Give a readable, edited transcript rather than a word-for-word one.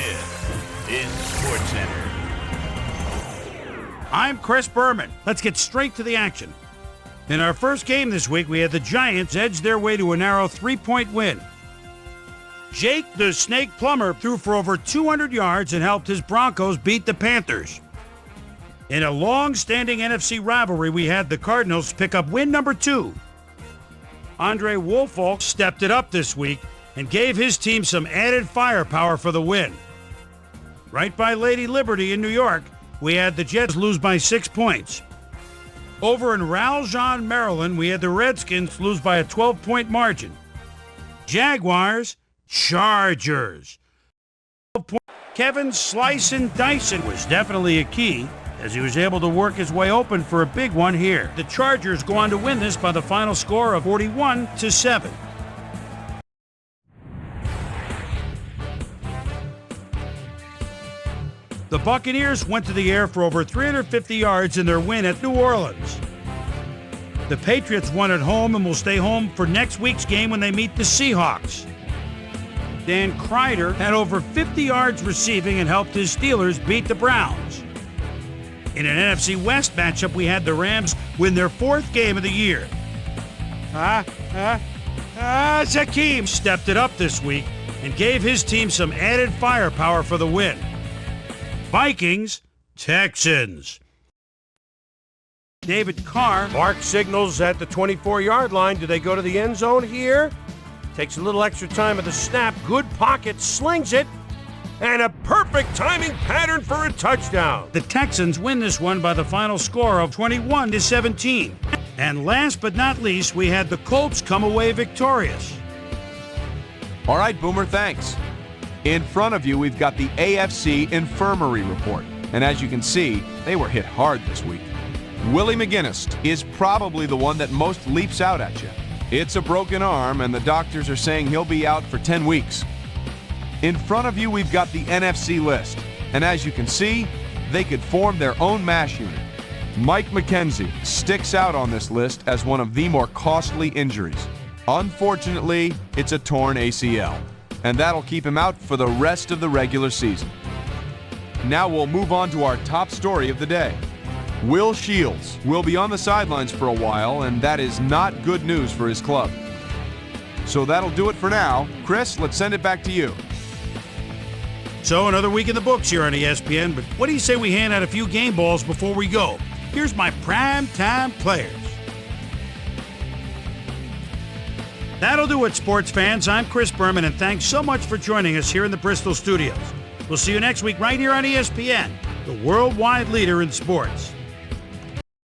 This is SportsCenter. I'm Chris Berman. Let's get straight to the action. In our first game this week, we had the Giants edge their way to a narrow 3-point win. Jake the Snake Plummer threw for over 200 yards and helped his Broncos beat the Panthers. In a long-standing NFC rivalry, we had the Cardinals pick up win number 2. Andre Woolfolk stepped it up this week and gave his team some added firepower for the win. Right by Lady Liberty in New York, we had the Jets lose by 6 points. Over in Raljean, Maryland, we had the Redskins lose by a 12-point margin. Jaguars, Chargers. Kevin Slice and Dyson was definitely a key as he was able to work his way open for a big one here. The Chargers go on to win this by the final score of 41-7. The Buccaneers went to the air for over 350 yards in their win at New Orleans. The Patriots won at home and will stay home for next week's game when they meet the Seahawks. Dan Kreider had over 50 yards receiving and helped his Steelers beat the Browns. In an NFC West matchup, we had the Rams win their 4th game of the year. Zakeem stepped it up this week and gave his team some added firepower for the win. Vikings, Texans. David Carr. Mark signals at the 24-yard line. Do they go to the end zone here? Takes a little extra time at the snap. Good pocket, slings it. And a perfect timing pattern for a touchdown. The Texans win this one by the final score of 21-17. And last but not least, we had the Colts come away victorious. All right, Boomer, thanks. In front of you, we've got the AFC Infirmary Report. And as you can see, they were hit hard this week. Willie McGinnis is probably the one that most leaps out at you. It's a broken arm, and the doctors are saying he'll be out for 10 weeks. In front of you, we've got the NFC list. And as you can see, they could form their own MASH unit. Mike McKenzie sticks out on this list as one of the more costly injuries. Unfortunately, it's a torn ACL, and that'll keep him out for the rest of the regular season. Now we'll move on to our top story of the day. Will Shields will be on the sidelines for a while, and that is not good news for his club. So that'll do it for now. Chris, let's send it back to you. So another week in the books here on ESPN, but what do you say we hand out a few game balls before we go? Here's my primetime players. That'll do it, sports fans. I'm Chris Berman, and thanks so much for joining us here in the Bristol studios. We'll see you next week right here on ESPN, the worldwide leader in sports.